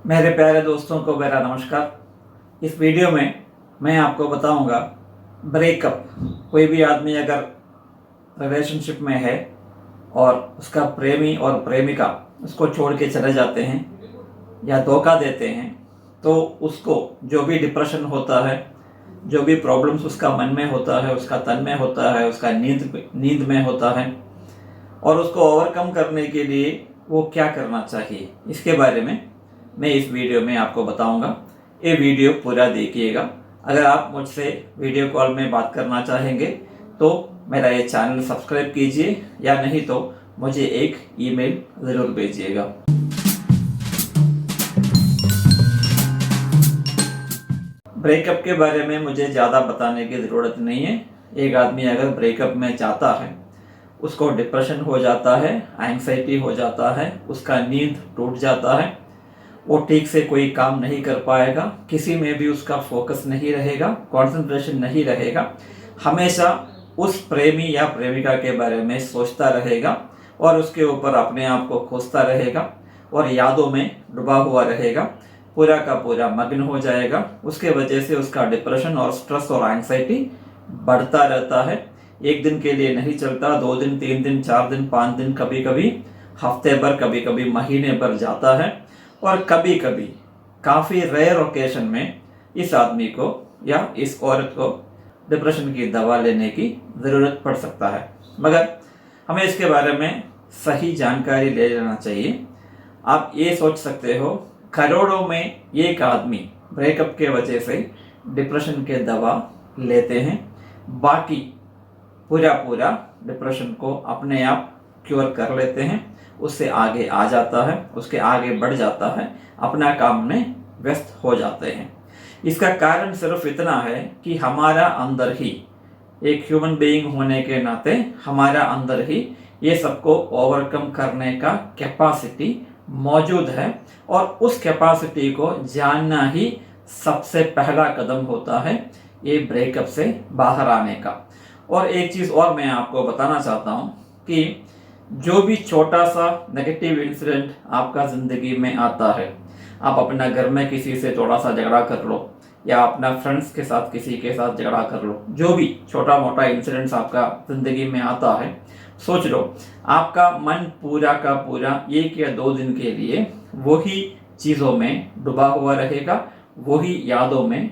मेरे प्यारे दोस्तों को मेरा नमस्कार। इस वीडियो में मैं आपको बताऊंगा ब्रेकअप। कोई भी आदमी अगर रिलेशनशिप में है और उसका प्रेमी और प्रेमिका उसको छोड़ के चले जाते हैं या धोखा देते हैं, तो उसको जो भी डिप्रेशन होता है, जो भी प्रॉब्लम्स उसका मन में होता है, उसका तन में होता है, उसका नींद में होता है, और उसको ओवरकम करने के लिए वो क्या करना चाहिए, इसके बारे में मैं इस वीडियो में आपको बताऊंगा। ये वीडियो पूरा देखिएगा। अगर आप मुझसे वीडियो कॉल में बात करना चाहेंगे तो मेरा ये चैनल सब्सक्राइब कीजिए, या नहीं तो मुझे एक ईमेल ज़रूर भेजिएगा। ब्रेकअप के बारे में मुझे ज़्यादा बताने की ज़रूरत नहीं है। एक आदमी अगर ब्रेकअप में जाता है, उसको डिप्रेशन हो जाता है, एंग्जाइटी हो जाता है, उसका नींद टूट जाता है, वो ठीक से कोई काम नहीं कर पाएगा, किसी में भी उसका फोकस नहीं रहेगा, कंसंट्रेशन नहीं रहेगा, हमेशा उस प्रेमी या प्रेमिका के बारे में सोचता रहेगा और उसके ऊपर अपने आप को खोजता रहेगा और यादों में डूबा हुआ रहेगा, पूरा का पूरा मग्न हो जाएगा। उसके वजह से उसका डिप्रेशन और स्ट्रेस और एंग्जाइटी बढ़ता रहता है। एक दिन के लिए नहीं चलता, 2 दिन, 3 दिन, 4 दिन, 5 दिन, कभी कभी हफ्ते भर, कभी कभी महीने भर जाता है। और कभी कभी काफ़ी रेयर ओकेशन में इस आदमी को या इस औरत को डिप्रेशन की दवा लेने की ज़रूरत पड़ सकता है, मगर हमें इसके बारे में सही जानकारी ले लेना चाहिए। आप ये सोच सकते हो, करोड़ों में एक आदमी ब्रेकअप के वजह से डिप्रेशन के दवा लेते हैं, बाकी पूरा पूरा डिप्रेशन को अपने आप क्योर कर लेते हैं, उससे आगे आ जाता है, उसके आगे बढ़ जाता है, अपना काम में व्यस्त हो जाते हैं। इसका कारण सिर्फ इतना है कि हमारा अंदर ही, एक ह्यूमन बीइंग होने के नाते हमारा अंदर ही ये सबको ओवरकम करने का कैपेसिटी मौजूद है, और उस कैपेसिटी को जानना ही सबसे पहला कदम होता है ये ब्रेकअप से बाहर आने का। और एक चीज़ और मैं आपको बताना चाहता हूँ कि जो भी छोटा सा नेगेटिव इंसिडेंट आपका ज़िंदगी में आता है, आप अपना घर में किसी से थोड़ा सा झगड़ा कर लो या अपना फ्रेंड्स के साथ किसी के साथ झगड़ा कर लो, जो भी छोटा मोटा इंसिडेंट्स आपका ज़िंदगी में आता है, सोच लो आपका मन पूरा का पूरा 1 या 2 दिन के लिए वही चीज़ों में डूबा हुआ रहेगा, वही यादों में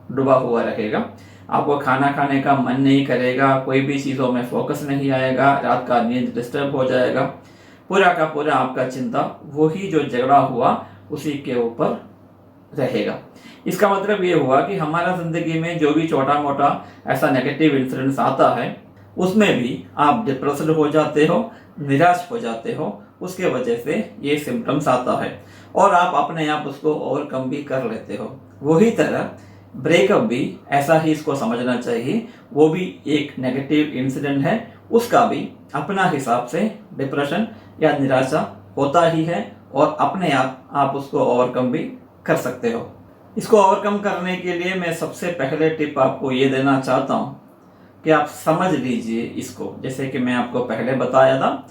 डूबा हुआ रहेगा। आपको खाना खाने का मन नहीं करेगा, कोई भी चीज़ों में फोकस नहीं आएगा, रात का नींद डिस्टर्ब हो जाएगा, पूरा का पूरा आपका चिंता वही जो झगड़ा हुआ उसी के ऊपर रहेगा। इसका मतलब ये हुआ कि हमारा ज़िंदगी में जो भी छोटा मोटा ऐसा नेगेटिव इंसिडेंट्स आता है, उसमें भी आप डिप्रेस्ड हो जाते हो, निराश हो जाते हो, उसके वजह से ये सिम्टम्स आता है और आप अपने आप उसको ओवरकम भी कर लेते हो। वही तरह ब्रेकअप भी ऐसा ही इसको समझना चाहिए, वो भी एक नेगेटिव इंसिडेंट है, उसका भी अपना हिसाब से डिप्रेशन या निराशा होता ही है और अपने आप उसको ओवरकम भी कर सकते हो। इसको ओवरकम करने के लिए मैं सबसे पहले टिप आपको ये देना चाहता हूँ कि आप समझ लीजिए इसको, जैसे कि मैं आपको पहले बताया था,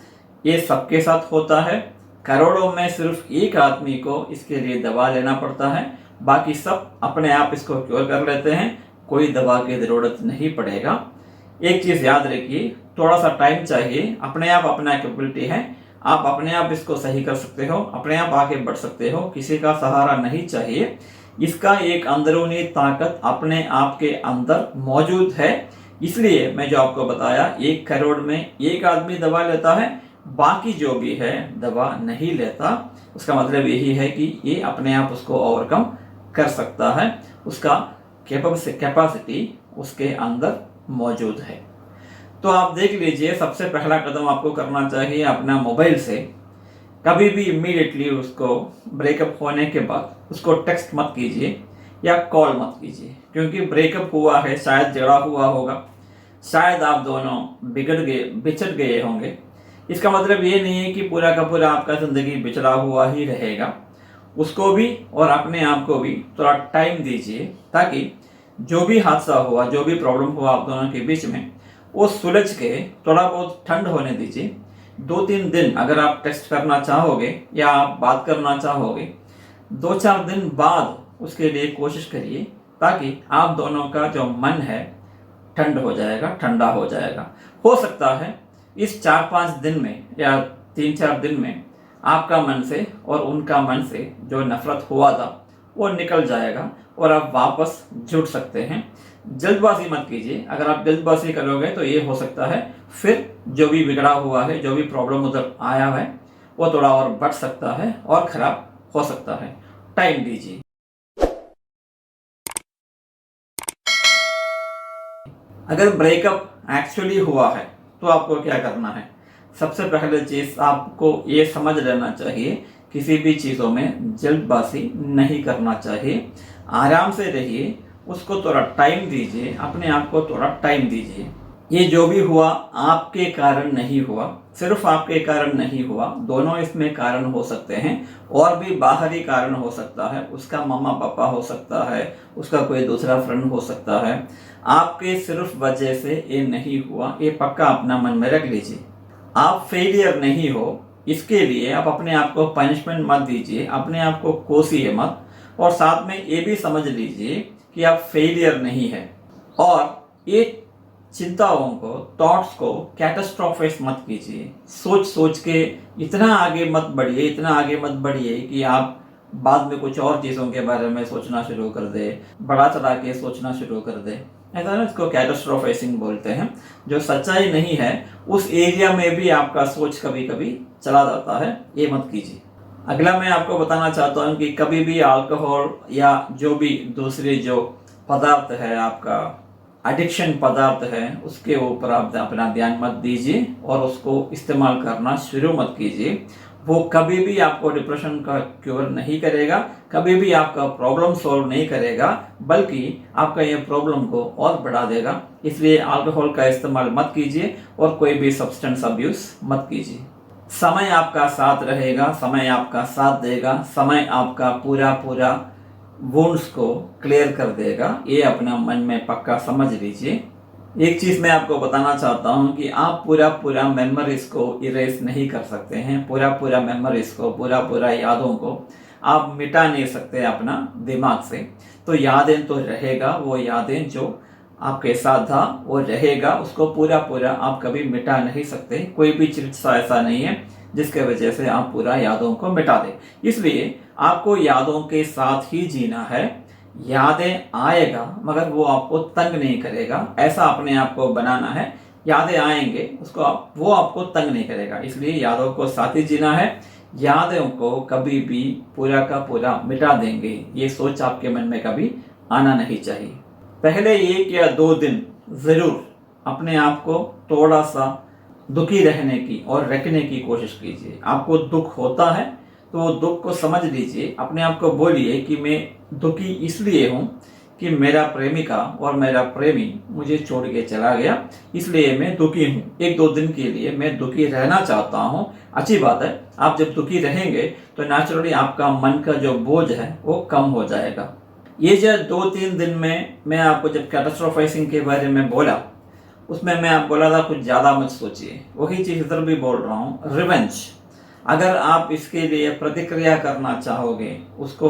ये सबके साथ होता है। करोड़ों में सिर्फ एक आदमी को इसके लिए दवा लेना पड़ता है, बाकी सब अपने आप इसको क्योर कर लेते हैं, कोई दवा की ज़रूरत नहीं पड़ेगा। एक चीज़ याद रखिए, थोड़ा सा टाइम चाहिए, अपने आप अपना कैपेबिलिटी है, आप अपने आप इसको सही कर सकते हो, अपने आप आगे बढ़ सकते हो, किसी का सहारा नहीं चाहिए। इसका एक अंदरूनी ताकत अपने आप के अंदर मौजूद है। इसलिए मैं जो आपको बताया, 1 करोड़ में एक आदमी दवा लेता है, बाकी जो भी है दवा नहीं लेता। उसका मतलब यही है कि ये अपने आप उसको ओवरकम कर सकता है, उसका कैपेसिटी उसके अंदर मौजूद है। तो आप देख लीजिए, सबसे पहला कदम आपको करना चाहिए, अपना मोबाइल से कभी भी इमीडिएटली उसको ब्रेकअप होने के बाद उसको टेक्स्ट मत कीजिए या कॉल मत कीजिए, क्योंकि ब्रेकअप हुआ है, शायद झगड़ा हुआ होगा, शायद आप दोनों बिछड़ गए होंगे। इसका मतलब ये नहीं है कि पूरा का पूरा आपका ज़िंदगी बिछड़ा हुआ ही रहेगा। उसको भी और अपने आप को भी थोड़ा टाइम दीजिए, ताकि जो भी हादसा हुआ, जो भी प्रॉब्लम हुआ आप दोनों के बीच में, वो सुलझ के थोड़ा बहुत ठंड होने दीजिए। 2-3 दिन अगर आप टेस्ट करना चाहोगे या आप बात करना चाहोगे, 2-4 दिन बाद उसके लिए कोशिश करिए, ताकि आप दोनों का जो मन है ठंडा हो जाएगा। हो सकता है इस 4-5 दिन में या 3-4 दिन में आपका मन से और उनका मन से जो नफरत हुआ था वो निकल जाएगा और आप वापस जुड़ सकते हैं। जल्दबाजी मत कीजिए। अगर आप जल्दबाजी करोगे तो ये हो सकता है फिर जो भी बिगड़ा हुआ है, जो भी प्रॉब्लम उधर आया है, वो थोड़ा और बढ़ सकता है और खराब हो सकता है। टाइम दीजिए। अगर ब्रेकअप एक्चुअली हुआ है तो आपको क्या करना है? सबसे पहले चीज आपको ये समझ लेना चाहिए, किसी भी चीजों में जल्दबाजी नहीं करना चाहिए। आराम से रहिए, उसको थोड़ा टाइम दीजिए, अपने आप को थोड़ा टाइम दीजिए। ये जो भी हुआ आपके कारण नहीं हुआ, सिर्फ आपके कारण नहीं हुआ, दोनों इसमें कारण हो सकते हैं। और भी बाहरी कारण हो सकता है, उसका मम्मा पापा हो सकता है, उसका कोई दूसरा फ्रेंड हो सकता है। आपके सिर्फ वजह से ये नहीं हुआ, ये पक्का अपना मन में रख लीजिए। आप फेलियर नहीं हो, इसके लिए आप अपने आप को पनिशमेंट मत दीजिए, अपने आप को कोसिए मत। और साथ में ये भी समझ लीजिए कि आप फेलियर नहीं है। और ये चिंताओं को, थॉट्स को कैटास्ट्रोफाइज मत कीजिए। सोच सोच के इतना आगे मत बढ़िए कि आप बाद में कुछ और चीज़ों के बारे में सोचना शुरू कर दे, बड़ा चढ़ा के सोचना शुरू कर दे। ऐसा ना, इसको कैटास्ट्रोफाइजिंग बोलते हैं। जो सच्चाई नहीं है उस एरिया में भी आपका सोच कभी कभी चला जाता है, ये मत कीजिए। अगला मैं आपको बताना चाहता हूँ कि कभी भी अल्कोहल या जो भी दूसरे जो पदार्थ है, आपका एडिक्शन पदार्थ है, उसके ऊपर आप अपना ध्यान मत दीजिए और उसको इस्तेमाल करना शुरू मत कीजिए। वो कभी भी आपको डिप्रेशन का क्योर नहीं करेगा, कभी भी आपका प्रॉब्लम सॉल्व नहीं करेगा, बल्कि आपका ये प्रॉब्लम को और बढ़ा देगा। इसलिए अल्कोहल का इस्तेमाल मत कीजिए और कोई भी सब्सटेंस अब्यूज मत कीजिए। समय आपका साथ रहेगा, समय आपका साथ देगा, समय आपका पूरा वुंड्स को क्लियर कर देगा। ये अपना मन में पक्का समझ लीजिए। एक चीज मैं आपको बताना चाहता हूँ कि आप पूरा मेमोरीज को इरेज नहीं कर सकते हैं। पूरा मेमोरीज को, पूरा यादों को आप मिटा नहीं सकते अपना दिमाग से। तो यादें तो रहेगा, वो यादें जो आपके साथ था वो रहेगा, उसको पूरा आप कभी मिटा नहीं सकते। कोई भी चीज ऐसा नहीं है जिसके वजह से आप पूरा यादों को मिटा दें। इसलिए आपको यादों के साथ ही जीना है। यादें आएगा मगर वो आपको तंग नहीं करेगा, ऐसा अपने आप को बनाना है। यादें आएंगे, वो आपको तंग नहीं करेगा। इसलिए यादों को साथ ही जीना है। यादों को कभी भी पूरा का पूरा मिटा देंगे, ये सोच आपके मन में कभी आना नहीं चाहिए। पहले 1 या 2 दिन जरूर अपने आप को थोड़ा सा दुखी रहने की और रखने की कोशिश कीजिए। आपको दुख होता है तो वो दुख को समझ लीजिए। अपने आप को बोलिए कि मैं दुखी इसलिए हूँ कि मेरा प्रेमिका और मेरा प्रेमी मुझे छोड़ के चला गया, इसलिए मैं दुखी हूँ। 1-2 दिन के लिए मैं दुखी रहना चाहता हूँ। अच्छी बात है, आप जब दुखी रहेंगे तो नेचुरली आपका मन का जो बोझ है वो कम हो जाएगा। ये जो 2-3 दिन में मैं आपको जब कैटास्ट्रोफाइजिंग के बारे में बोला, उसमें मैं आप बोला था कुछ ज़्यादा मत सोचिए। वही चीज़ इधर भी बोल रहा हूँ, रिवेंज। अगर आप इसके लिए प्रतिक्रिया करना चाहोगे, उसको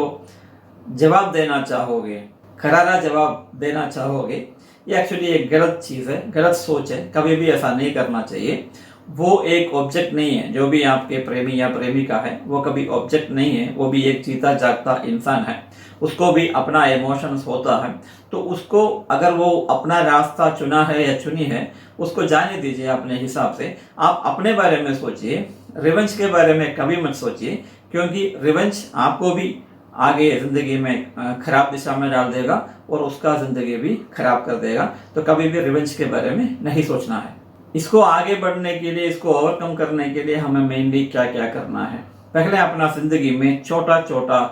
जवाब देना चाहोगे, करारा जवाब देना चाहोगे, ये एक्चुअली एक गलत चीज़ है, गलत सोच है। कभी भी ऐसा नहीं करना चाहिए। वो एक ऑब्जेक्ट नहीं है, जो भी आपके प्रेमी या प्रेमिका है वो कभी ऑब्जेक्ट नहीं है। वो भी एक जीता जागता इंसान है, उसको भी अपना इमोशंस होता है। तो उसको अगर वो अपना रास्ता चुना है या चुनी है, उसको जाने दीजिए अपने हिसाब से। आप अपने बारे में सोचिए, रिवेंज के बारे में कभी मत सोचिए, क्योंकि रिवेंज आपको भी आगे जिंदगी में खराब दिशा में डाल देगा और उसका जिंदगी भी खराब कर देगा। तो कभी भी रिवेंज के बारे में नहीं सोचना है। इसको आगे बढ़ने के लिए, इसको ओवरकम करने के लिए हमें मेनली क्या क्या करना है? पहले अपना जिंदगी में छोटा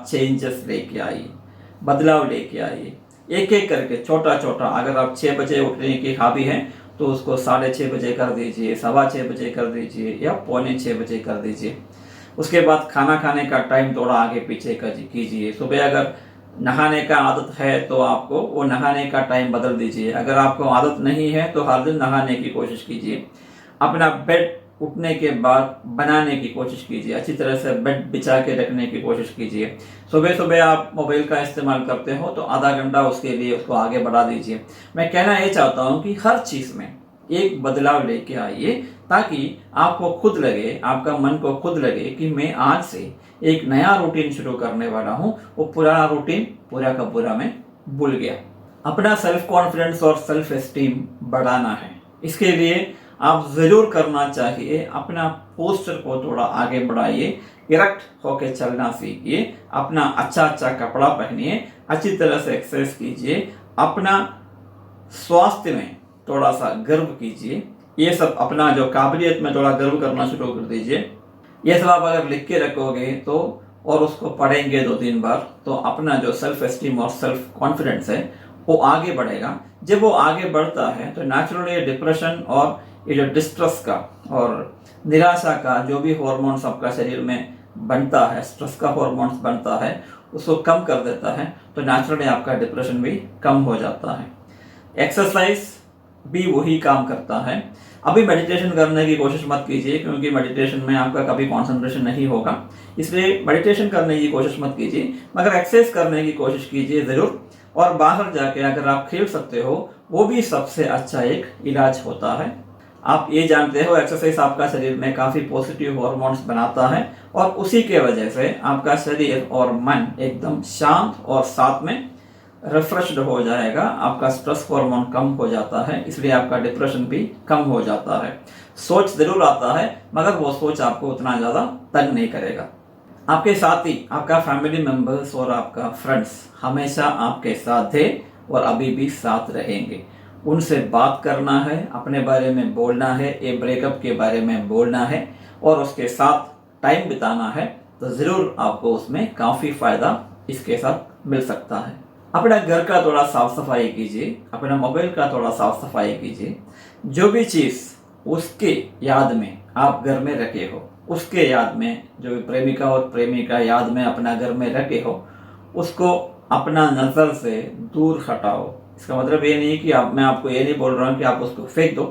चेंजेस लेके आइए, बदलाव लेके आइए। एक एक करके छोटा। अगर आप 6 बजे उठने की हॉबी है तो उसको 6:30 बजे कर दीजिए, 6:15 बजे कर दीजिए या 5:45 बजे कर दीजिए। उसके बाद खाना खाने का टाइम थोड़ा आगे पीछे कीजिए। सुबह अगर नहाने का आदत है तो आपको वो नहाने का टाइम बदल दीजिए। अगर आपको आदत नहीं है तो हर दिन नहाने की कोशिश कीजिए। अपना बेड उठने के बाद बनाने की कोशिश कीजिए, अच्छी तरह से बेड बिछा के रखने की कोशिश कीजिए। सुबह सुबह आप मोबाइल का इस्तेमाल करते हो तो आधा घंटा उसके लिए उसको आगे बढ़ा दीजिए। मैं कहना ये चाहता हूँ कि हर चीज़ में एक बदलाव लेके आइए, ताकि आपको खुद लगे, आपका मन को खुद लगे कि मैं आज से एक नया रूटीन शुरू करने वाला हूँ। वो पुराना रूटीन पूरा का पूरा मैं भूल गया। अपना सेल्फ कॉन्फिडेंस और सेल्फ एस्टीम बढ़ाना है। इसके लिए आप ज़रूर करना चाहिए, अपना पोस्चर को थोड़ा आगे बढ़ाइए, इरेक्ट होकर चलना सीखिए, अपना अच्छा अच्छा कपड़ा पहनिए, अच्छी तरह से एक्सरसाइज कीजिए, अपना स्वास्थ्य में थोड़ा सा गर्व कीजिए। ये सब अपना जो काबिलियत में थोड़ा गर्व करना शुरू कर दीजिए। ये सब आप अगर लिख के रखोगे तो और उसको पढ़ेंगे 2-3 बार तो अपना जो सेल्फ एस्टीम और सेल्फ कॉन्फिडेंस है वो आगे बढ़ेगा। जब वो आगे बढ़ता है तो नेचुरली डिप्रेशन और ये जो डिस्ट्रेस का और निराशा का जो भी हार्मोन्स आपका शरीर में बनता है, स्ट्रेस का हार्मोन्स बनता है, उसको कम कर देता है। तो नेचुरली आपका डिप्रेशन भी कम हो जाता है। एक्सरसाइज भी वही काम करता है। अभी मेडिटेशन करने की कोशिश मत कीजिए, क्योंकि मेडिटेशन में आपका कभी कंसंट्रेशन नहीं होगा, इसलिए मेडिटेशन करने की कोशिश मत कीजिए, मगर एक्सरसाइज करने की कोशिश कीजिए ज़रूर। और बाहर जाके अगर आप खेल सकते हो वो भी सबसे अच्छा एक इलाज होता है। आप ये जानते हो एक्सरसाइज आपका शरीर में काफ़ी पॉजिटिव हार्मोन्स बनाता है और उसी के वजह से आपका शरीर और मन एकदम शांत और साथ में रिफ्रेश्ड हो जाएगा। आपका स्ट्रेस हार्मोन कम हो जाता है, इसलिए आपका डिप्रेशन भी कम हो जाता है। सोच जरूर आता है मगर वो सोच आपको उतना ज़्यादा तंग नहीं करेगा। आपके साथी, आपका फैमिली मेंबर्स और आपका फ्रेंड्स हमेशा आपके साथ थे और अभी भी साथ रहेंगे। उनसे बात करना है, अपने बारे में बोलना है, ये ब्रेकअप के बारे में बोलना है और उसके साथ टाइम बिताना है, तो ज़रूर आपको उसमें काफ़ी फ़ायदा इसके साथ मिल सकता है। अपना घर का थोड़ा साफ सफाई कीजिए, अपना मोबाइल का थोड़ा साफ सफाई कीजिए। जो भी चीज़ उसके याद में आप घर में रखे हो, उसके याद में, जो प्रेमिका और प्रेमिका याद में अपना घर में रखे हो, उसको अपना नज़र से दूर हटाओ। इसका मतलब ये नहीं कि मैं आपको ये नहीं बोल रहा हूँ कि आप उसको फेंक दो।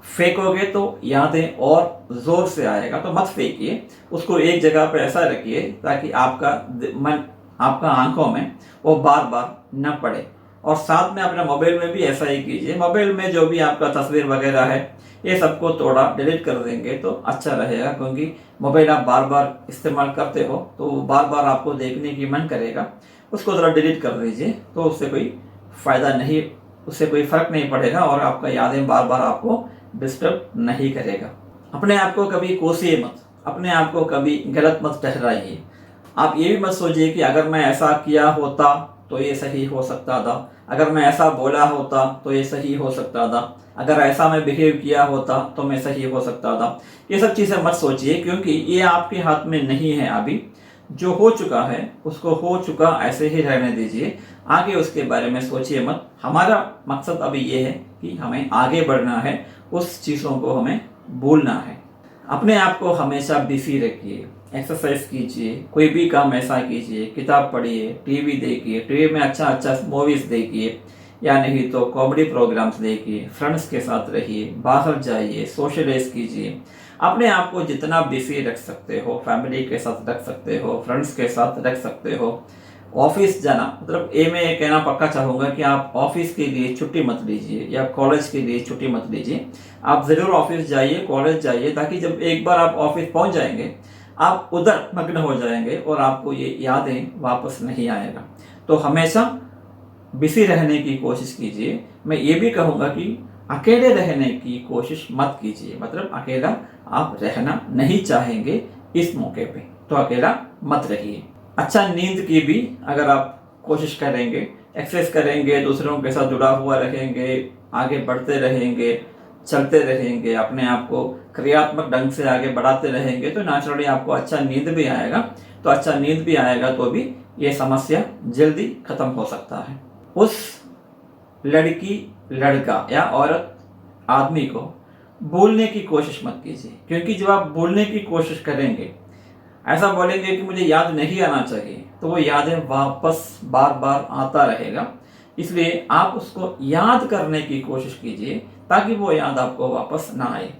फेंकोगे तो यादें और ज़ोर से आएगा, तो मत फेंकिए। उसको एक जगह पे ऐसा रखिए ताकि आपका मन, आपका आंखों में वो बार बार न पड़े। और साथ में अपने मोबाइल में भी ऐसा ही कीजिए। मोबाइल में जो भी आपका तस्वीर वगैरह है ये सबको थोड़ा डिलीट कर देंगे तो अच्छा रहेगा, क्योंकि मोबाइल आप बार बार इस्तेमाल करते हो तो बार बार आपको देखने की मन करेगा। उसको थोड़ा डिलीट कर दीजिए, तो उससे कोई फ़ायदा नहीं, उससे कोई फ़र्क नहीं पड़ेगा और आपका यादें बार बार आपको डिस्टर्ब नहीं करेगा। अपने आप को कभी कोसिए मत, अपने आप को कभी गलत मत ठहराइए। आप ये भी मत सोचिए कि अगर मैं ऐसा किया होता तो ये सही हो सकता था, अगर मैं ऐसा बोला होता तो ये सही हो सकता था, अगर ऐसा मैं बिहेव किया होता तो मैं सही हो सकता था। ये सब चीज़ें मत सोचिए, क्योंकि ये आपके हाथ में नहीं है। अभी जो हो चुका है उसको हो चुका ऐसे ही रहने दीजिए, आगे उसके बारे में सोचिए मत। हमारा मकसद अभी ये है कि हमें आगे बढ़ना है, उस चीज़ों को हमें भूलना है। अपने आप को हमेशा बिजी रखिए, एक्सरसाइज कीजिए, कोई भी काम ऐसा कीजिए, किताब पढ़िए, टीवी देखिए, टीवी में अच्छा अच्छा मूवीज़ देखिए, या नहीं तो कॉमेडी प्रोग्राम्स देखिए, फ्रेंड्स के साथ रहिए, बाहर जाइए, सोशलाइज कीजिए। अपने आप को जितना बिजी रख सकते हो, फैमिली के साथ रख सकते हो, फ्रेंड्स के साथ रख सकते हो। ऑफिस जाना, मतलब ये मैं कहना पक्का चाहूँगा कि आप ऑफिस के लिए छुट्टी मत लीजिए या कॉलेज के लिए छुट्टी मत लीजिए। आप ज़रूर ऑफिस जाइए, कॉलेज जाइए, ताकि जब एक बार आप ऑफिस पहुँच जाएंगे आप उधर मग्न हो जाएंगे और आपको ये यादें वापस नहीं आएगा। तो हमेशा बिजी रहने की कोशिश कीजिए। मैं ये भी कहूँगा कि अकेले रहने की कोशिश मत कीजिए, मतलब अकेला आप रहना नहीं चाहेंगे इस मौके पे तो अकेला मत रहिए। अच्छा नींद की भी अगर आप कोशिश करेंगे, एक्सरसाइज करेंगे, दूसरों के साथ जुड़ा हुआ रहेंगे, आगे बढ़ते रहेंगे, चलते रहेंगे, अपने आप को क्रियात्मक ढंग से आगे बढ़ाते रहेंगे, तो नेचुरली आपको अच्छा नींद भी आएगा। तो अच्छा नींद भी आएगा तो भी ये समस्या जल्दी खत्म हो सकता है। उस लड़की, लड़का या औरत, आदमी को भूलने की कोशिश मत कीजिए, क्योंकि जब आप भूलने की कोशिश करेंगे, ऐसा बोलेंगे कि मुझे याद नहीं आना चाहिए, तो वो यादें वापस बार बार आता रहेगा। इसलिए आप उसको याद करने की कोशिश कीजिए ताकि वो याद आपको वापस ना आए।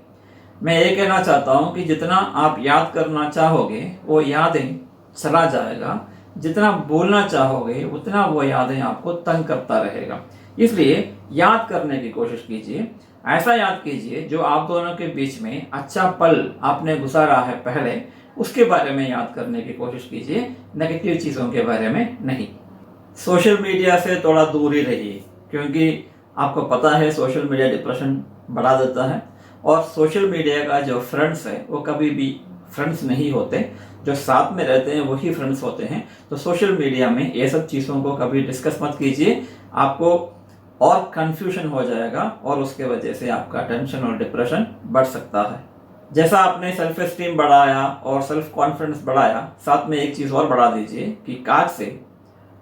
मैं ये कहना चाहता हूँ कि जितना आप याद करना चाहोगे वो यादें चला जाएगा, जितना बोलना चाहोगे उतना वो यादें आपको तंग करता रहेगा। इसलिए याद करने की कोशिश कीजिए, ऐसा याद कीजिए जो आप दोनों के बीच में अच्छा पल आपने गुजारा है पहले, उसके बारे में याद करने की कोशिश कीजिए, नेगेटिव चीज़ों के बारे में नहीं। सोशल मीडिया से थोड़ा दूर ही रहिए, क्योंकि आपको पता है सोशल मीडिया डिप्रेशन बढ़ा देता है, और सोशल मीडिया का जो फ्रेंड्स है वो कभी भी फ्रेंड्स नहीं होते, जो साथ में रहते हैं वही फ्रेंड्स होते हैं। तो सोशल मीडिया में ये सब चीज़ों को कभी डिस्कस मत कीजिए, आपको और कंफ्यूजन हो जाएगा और उसके वजह से आपका टेंशन और डिप्रेशन बढ़ सकता है। जैसा आपने सेल्फ एस्टीम बढ़ाया और सेल्फ कॉन्फिडेंस बढ़ाया, साथ में एक चीज़ और बढ़ा दीजिए कि आज से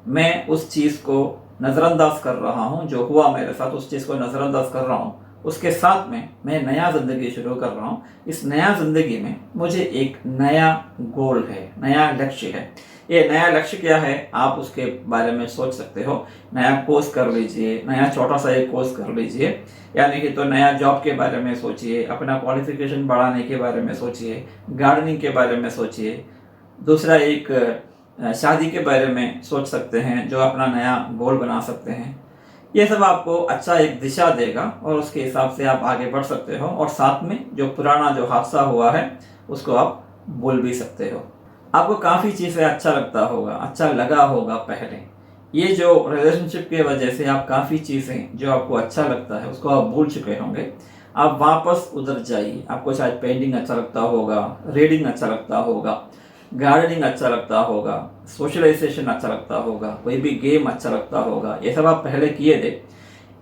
मैं उस चीज़ को नज़रअंदाज कर रहा हूँ, जो हुआ मेरे साथ उस चीज़ को नज़रअंदाज कर रहा हूँ, उसके साथ में मैं नया ज़िंदगी शुरू कर रहा हूँ। इस नया ज़िंदगी में मुझे एक नया गोल है, नया लक्ष्य है। ये नया लक्ष्य क्या है आप उसके बारे में सोच सकते हो। नया कोर्स कर लीजिए, नया छोटा सा एक कोर्स कर लीजिए, यानी कि तो नया जॉब के बारे में सोचिए, अपना क्वालिफिकेशन बढ़ाने के बारे में सोचिए, गार्डनिंग के बारे में सोचिए। दूसरा एक शादी के बारे में सोच सकते हैं, जो अपना नया गोल बना सकते हैं। ये सब आपको अच्छा एक दिशा देगा और उसके हिसाब से आप आगे बढ़ सकते हो, और साथ में जो पुराना जो हादसा हुआ है उसको आप भूल भी सकते हो। आपको काफ़ी चीज़ें अच्छा लगता होगा, अच्छा लगा होगा पहले। ये जो रिलेशनशिप की वजह से आप काफ़ी चीज़ें जो आपको अच्छा लगता है उसको आप भूल चुके होंगे। आप वापस उधर जाइए। आपको शायद पेंटिंग अच्छा लगता होगा, रीडिंग अच्छा लगता होगा, गार्डनिंग अच्छा लगता होगा, सोशलाइजेशन अच्छा लगता होगा, कोई भी गेम अच्छा लगता होगा। ये सब आप पहले किए थे।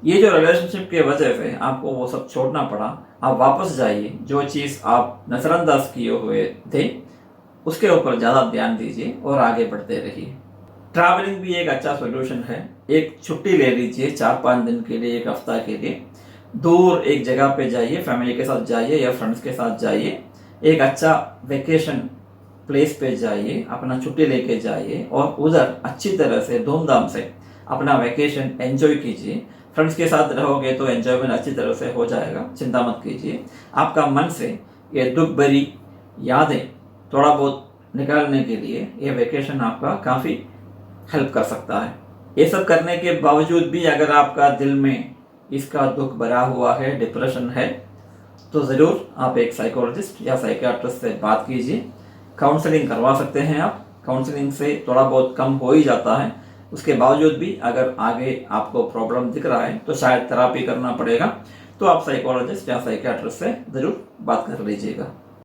ये जो रिलेशनशिप की वजह से आपको वो सब छोड़ना पड़ा, आप वापस जाइए। जो चीज़ आप नज़रअंदाज किए हुए थे उसके ऊपर ज़्यादा ध्यान दीजिए और आगे बढ़ते रहिए। ट्रैवलिंग भी एक अच्छा सोल्यूशन है। एक छुट्टी ले लीजिए 4-5 दिन के लिए, 1 हफ्ता के लिए। दूर एक जगह पे जाइए, फैमिली के साथ जाइए या फ्रेंड्स के साथ जाइए। एक अच्छा वेकेशन प्लेस पे जाइए, अपना छुट्टी लेके जाइए और उधर अच्छी तरह से धूमधाम से अपना वेकेशन एंजॉय कीजिए। फ्रेंड्स के साथ रहोगे तो एंजॉयमेंट अच्छी तरह से हो जाएगा, चिंता मत कीजिए। आपका मन से ये दुख भरी यादें थोड़ा बहुत निकालने के लिए ये वेकेशन आपका काफ़ी हेल्प कर सकता है। ये सब करने के बावजूद भी अगर आपका दिल में इसका दुख भरा हुआ है, डिप्रेशन है, तो ज़रूर आप एक साइकोलॉजिस्ट या साइकियाट्रिस्ट से बात कीजिए। काउंसलिंग करवा सकते हैं आप। काउंसलिंग से थोड़ा बहुत कम हो ही जाता है। उसके बावजूद भी अगर आगे आपको प्रॉब्लम दिख रहा है तो शायद थेरापी करना पड़ेगा, तो आप साइकोलॉजिस्ट या साइकियाट्रिस्ट से ज़रूर बात कर लीजिएगा।